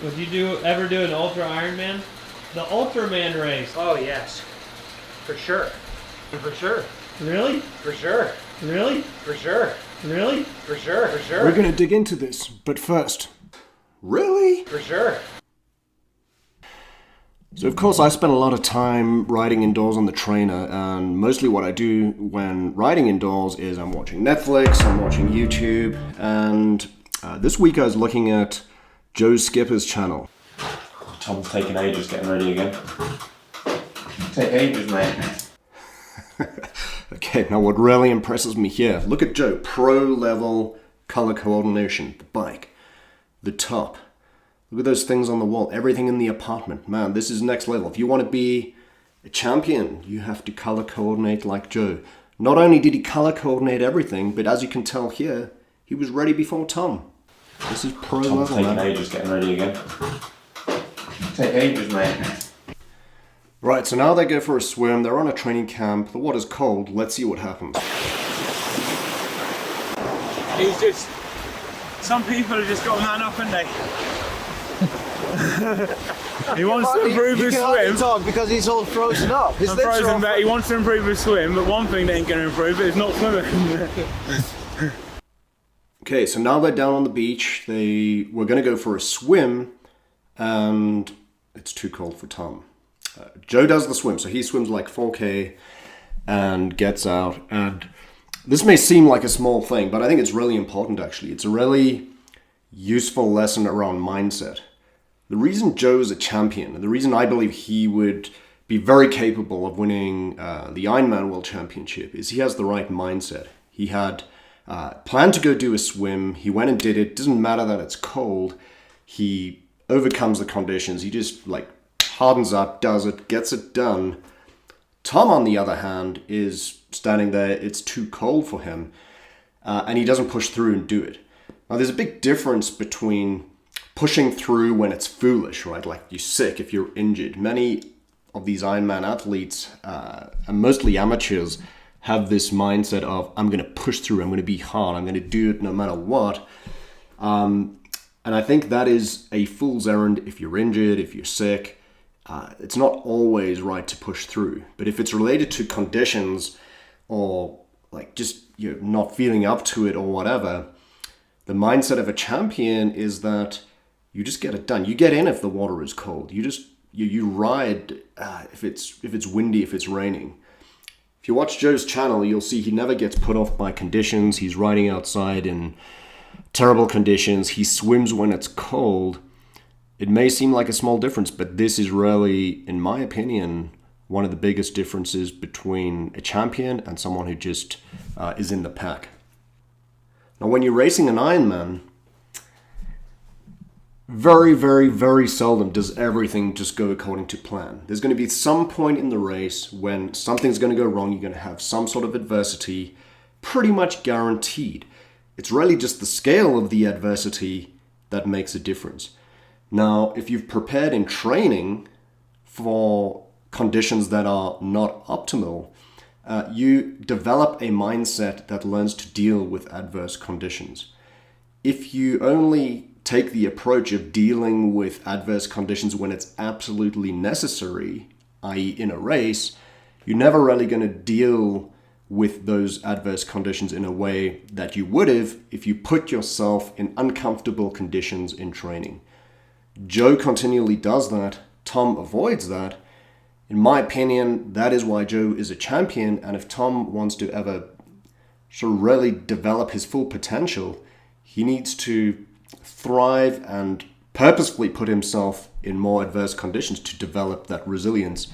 Would you ever do an Ultra Ironman? The Ultraman race. Oh yes, for sure, for sure. Really? For sure. Really? For sure. Really? For sure. For sure. We're gonna dig into this, but first, really? For sure. So of course I spend a lot of time riding indoors on the trainer, and mostly what I do when riding indoors is I'm watching Netflix, I'm watching YouTube, and this week I was looking at Joe Skipper's channel. Tom's taking ages getting ready again. Take ages, mate. Okay, now what really impresses me here, look at Joe, pro level color coordination, the bike, the top. Look at those things on the wall, everything in the apartment. Man, this is next level. If you want to be a champion, you have to color coordinate like Joe. Not only did he color coordinate everything, but as you can tell here, he was ready before Tom. This is pro Tom's level, taking man. ages getting ready again. Take ages, mate. Right, so now they go for a swim, they're on a training camp, the water's cold, let's see what happens. He's just. Some people have just got man up, haven't they? He wants to improve his swim. Talk because he's all frozen up. His I'm lips are frozen all back. He wants to improve his swim, but one thing that ain't going to improve it is not swimming. Okay, so now they're down on the beach, they were going to go for a swim, and it's too cold for Tom. Joe does the swim, so he swims like 4K and gets out, and this may seem like a small thing, but I think it's really important actually. It's a really useful lesson around mindset. The reason Joe is a champion, and the reason I believe he would be very capable of winning the Ironman World Championship is he has the right mindset. He had planned to go do a swim, he went and did it, doesn't matter that it's cold, he overcomes the conditions, he just like hardens up, does it, gets it done. Tom, on the other hand, is standing there, it's too cold for him, and he doesn't push through and do it. Now, there's a big difference between pushing through when it's foolish, right? Like you're sick, if you're injured. Many of these Ironman athletes, and mostly amateurs, have this mindset of, I'm going to push through, I'm going to be hard, I'm going to do it no matter what. And I think that is a fool's errand if you're injured, if you're sick. It's not always right to push through, but if it's related to conditions or like just you're not feeling up to it or whatever, the mindset of a champion is that you just get it done. You get in if the water is cold. You ride if it's windy, if it's raining. If you watch Joe's channel, you'll see he never gets put off by conditions. He's riding outside in terrible conditions. He swims when it's cold. It may seem like a small difference, but this is really, in my opinion, one of the biggest differences between a champion and someone who just is in the pack. Now, when you're racing an Ironman, very, very, very seldom does everything just go according to plan. There's going to be some point in the race when something's going to go wrong. You're going to have some sort of adversity, pretty much guaranteed. It's really just the scale of the adversity that makes a difference. Now, if you've prepared in training for conditions that are not optimal, you develop a mindset that learns to deal with adverse conditions. If you only take the approach of dealing with adverse conditions when it's absolutely necessary, i.e. in a race, you're never really going to deal with those adverse conditions in a way that you would have if you put yourself in uncomfortable conditions in training. Joe continually does that. Tom avoids that. In my opinion, that is why Joe is a champion, and if Tom wants to ever sort of really develop his full potential, he needs to thrive and purposefully put himself in more adverse conditions to develop that resilience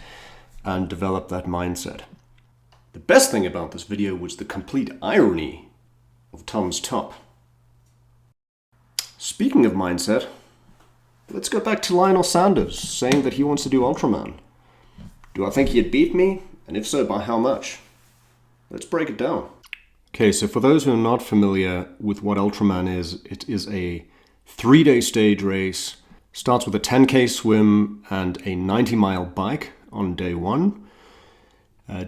and develop that mindset. The best thing about this video was the complete irony of Tom's top. Speaking of mindset, let's go back to Lionel Sanders saying that he wants to do Ultraman. Do I think he'd beat me? And if so, by how much? Let's break it down. Okay, so for those who are not familiar with what Ultraman is, it is a 3-day stage race. Starts with a 10K swim and a 90-mile bike on day 1.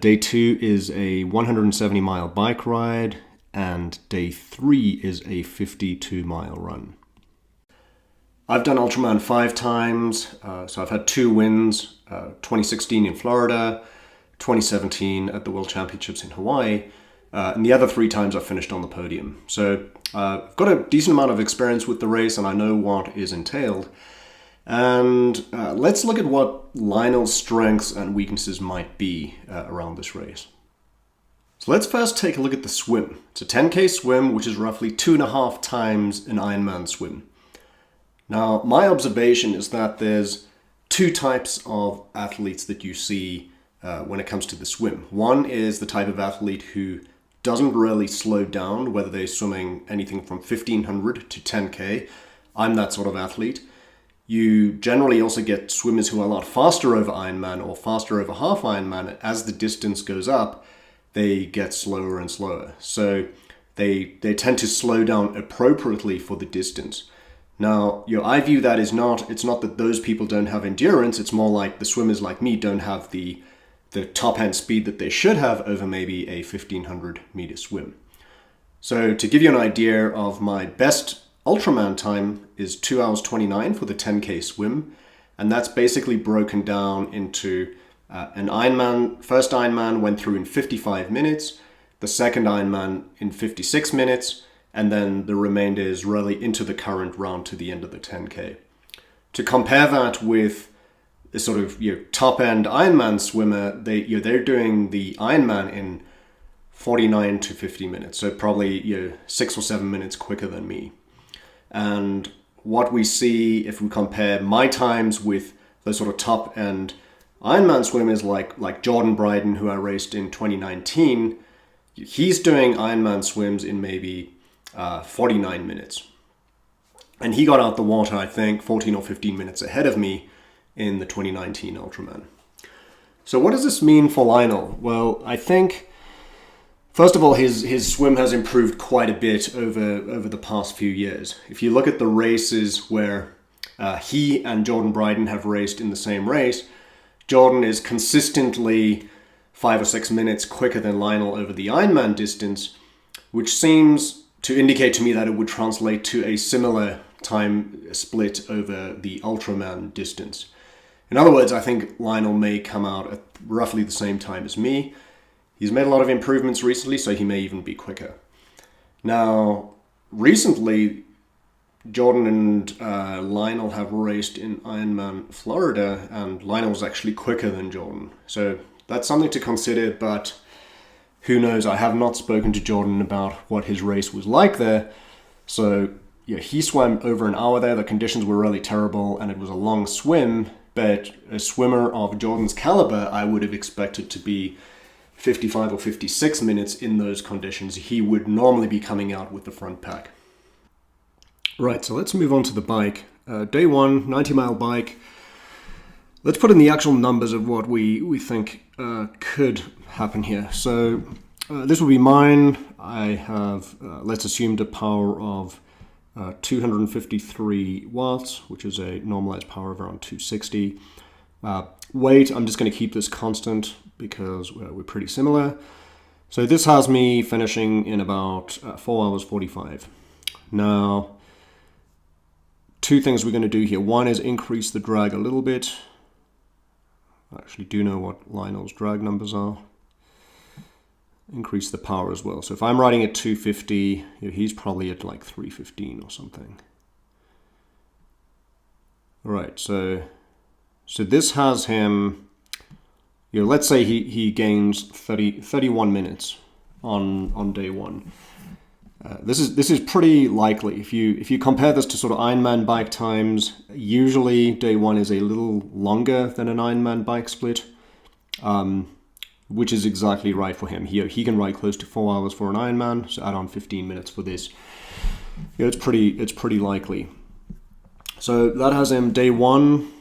Day 2 is a 170-mile bike ride, and day 3 is a 52-mile run. I've done Ultraman 5 times, so I've had 2 wins, 2016 in Florida, 2017 at the World Championships in Hawaii, and the other 3 times I finished on the podium. So I've got a decent amount of experience with the race and I know what is entailed. And let's look at what Lionel's strengths and weaknesses might be around this race. So let's first take a look at the swim. It's a 10K swim, which is roughly 2.5 times an Ironman swim. Now, my observation is that there's 2 types of athletes that you see when it comes to the swim. One is the type of athlete who doesn't really slow down, whether they're swimming anything from 1500 to 10K. I'm that sort of athlete. You generally also get swimmers who are a lot faster over Ironman or faster over half Ironman. As the distance goes up, they get slower and slower. So they tend to slow down appropriately for the distance. Now, I view that as it's not that those people don't have endurance, it's more like the swimmers like me don't have the top end speed that they should have over maybe a 1500 meter swim. So to give you an idea of my best Ultraman time is 2 hours 29 for the 10K swim, and that's basically broken down into an Ironman. First Ironman went through in 55 minutes, the second Ironman in 56 minutes, and then the remainder is really into the current round to the end of the 10K. To compare that with the sort of top end Ironman swimmer, they're doing the Ironman in 49 to 50 minutes, so probably 6 or 7 minutes quicker than me. And what we see if we compare my times with the sort of top end Ironman swimmers like Jordan Bryden, who I raced in 2019, he's doing Ironman swims in maybe 49 minutes. And he got out the water, I think, 14 or 15 minutes ahead of me in the 2019 Ultraman. So what does this mean for Lionel? Well, I think, first of all, his swim has improved quite a bit over the past few years. If you look at the races where he and Jordan Bryden have raced in the same race, Jordan is consistently 5 or 6 minutes quicker than Lionel over the Ironman distance, which seems to indicate to me that it would translate to a similar time split over the Ultraman distance. In other words, I think Lionel may come out at roughly the same time as me. He's made a lot of improvements recently, so he may even be quicker. Now, recently, Jordan and Lionel have raced in Ironman Florida, and Lionel was actually quicker than Jordan. So that's something to consider, but who knows? I have not spoken to Jordan about what his race was like there. So he swam over an hour there. The conditions were really terrible, and it was a long swim, but a swimmer of Jordan's caliber, I would have expected to be 55 or 56 minutes in those conditions. He would normally be coming out with the front pack. Right, so let's move on to the bike. Day 1, 90-mile bike. Let's put in the actual numbers of what we think could happen here. So this will be mine. I have, let's assume, a power of 253 watts, which is a normalized power of around 260. Weight, I'm just going to keep this constant because we're pretty similar. So this has me finishing in about 4 hours 45. Now, 2 things we're going to do here. One is increase the drag a little bit. I actually do know what Lionel's drag numbers are. Increase the power as well. So if I'm riding at 250, he's probably at like 315 or something. All right, so this has him, let's say he gains 31 minutes on day 1. This is pretty likely. If you compare this to sort of Ironman bike times, usually day 1 is a little longer than an Ironman bike split, which is exactly right for him. He can ride close to 4 hours for an Ironman, so add on 15 minutes for this. It's pretty likely. So that has him day 1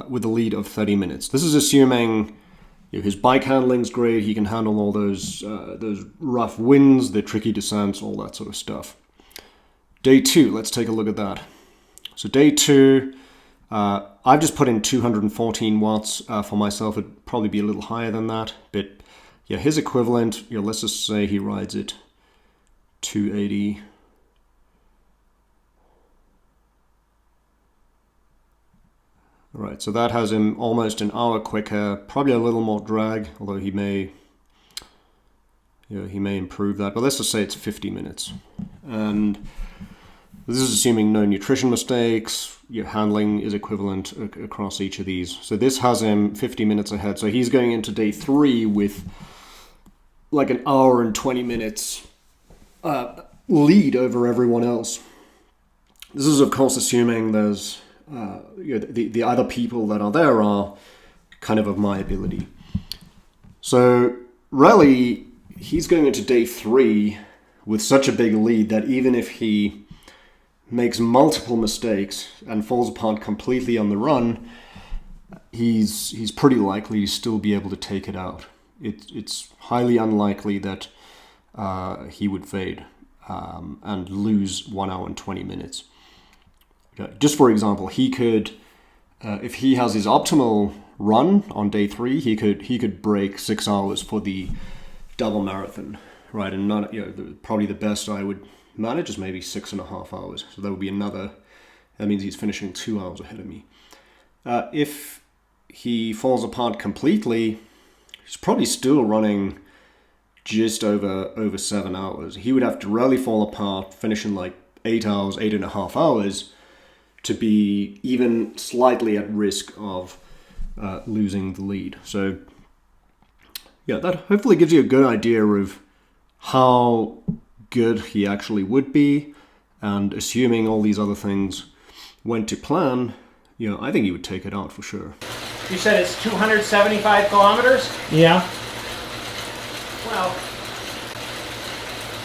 with a lead of 30 minutes. This is assuming his bike handling's great. He can handle all those rough winds, the tricky descents, all that sort of stuff. Day 2, let's take a look at that. So day 2, I've just put in 214 watts for myself. It'd probably be a little higher than that, but his equivalent, let's just say he rides it 280. All right, so that has him almost an hour quicker, probably a little more drag, although he may improve that. But let's just say it's 50 minutes. And this is assuming no nutrition mistakes. Your handling is equivalent across each of these. So this has him 50 minutes ahead. So he's going into day 3 with like an hour and 20 minutes lead over everyone else. This is, of course, assuming there's the other people that are there are kind of my ability. So really, he's going into day 3 with such a big lead that even if he makes multiple mistakes and falls apart completely on the run, he's pretty likely to still be able to take it out. It's highly unlikely that he would fade and lose 1 hour and 20 minutes. Just for example, he could, if he has his optimal run on day 3, he could break 6 hours for the double marathon, right? And not, probably the best I would manage is maybe 6.5 hours. So that would be that means he's finishing 2 hours ahead of me. If he falls apart completely, he's probably still running just over 7 hours. He would have to really fall apart, finish in like 8 hours, 8.5 hours, to be even slightly at risk of losing the lead. So yeah, that hopefully gives you a good idea of how good he actually would be. And assuming all these other things went to plan, I think he would take it out for sure. You said it's 275 kilometers? Yeah. Well,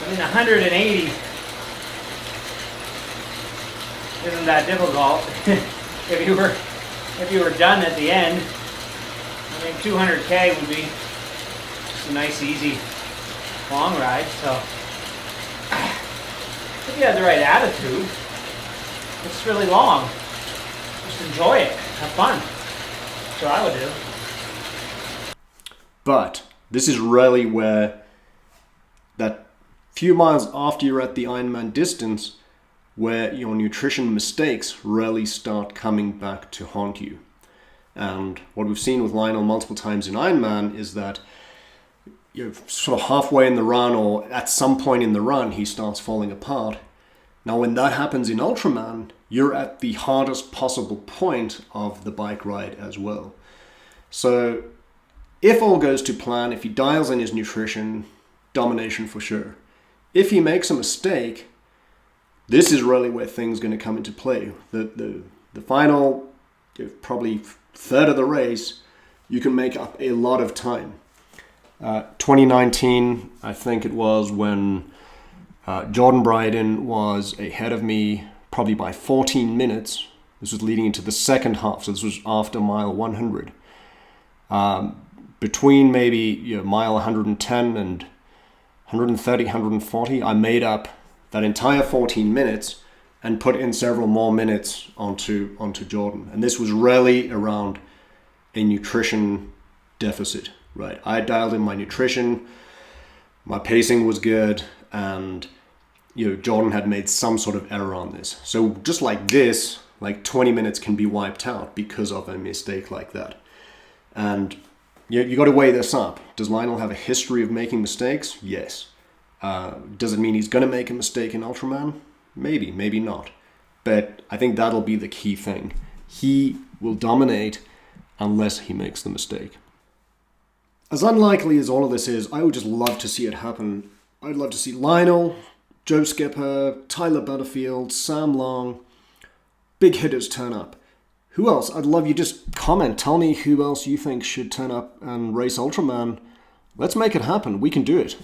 180 isn't that difficult. if you were done at the end, 200K would be just a nice, easy, long ride. So, if you had the right attitude, it's really long. Just enjoy it, have fun. That's what I would do. But this is really where that few miles after you're at the Ironman distance, where your nutrition mistakes really start coming back to haunt you. And what we've seen with Lionel multiple times in Ironman is that you're sort of halfway in the run, or at some point in the run, he starts falling apart. Now, when that happens in Ultraman, you're at the hardest possible point of the bike ride as well. So if all goes to plan, if he dials in his nutrition, domination for sure. If he makes a mistake, this is really where things are going to come into play. The final, probably third of the race, you can make up a lot of time. 2019, I think it was, when Jordan Bryden was ahead of me probably by 14 minutes. This was leading into the second half, so this was after mile 100. Between maybe mile 110 and 130, 140, I made up that entire 14 minutes and put in several more minutes onto Jordan. And this was really around a nutrition deficit, right? I dialed in my nutrition, my pacing was good, and Jordan had made some sort of error on this. So just like this, like 20 minutes can be wiped out because of a mistake like that. And you got to weigh this up. Does Lionel have a history of making mistakes? Yes. Does it mean he's going to make a mistake in Ultraman? Maybe, maybe not. But I think that'll be the key thing. He will dominate unless he makes the mistake. As unlikely as all of this is, I would just love to see it happen. I'd love to see Lionel, Joe Skipper, Tyler Butterfield, Sam Long, big hitters turn up. Who else? I'd love you just comment. Tell me who else you think should turn up and race Ultraman. Let's make it happen. We can do it.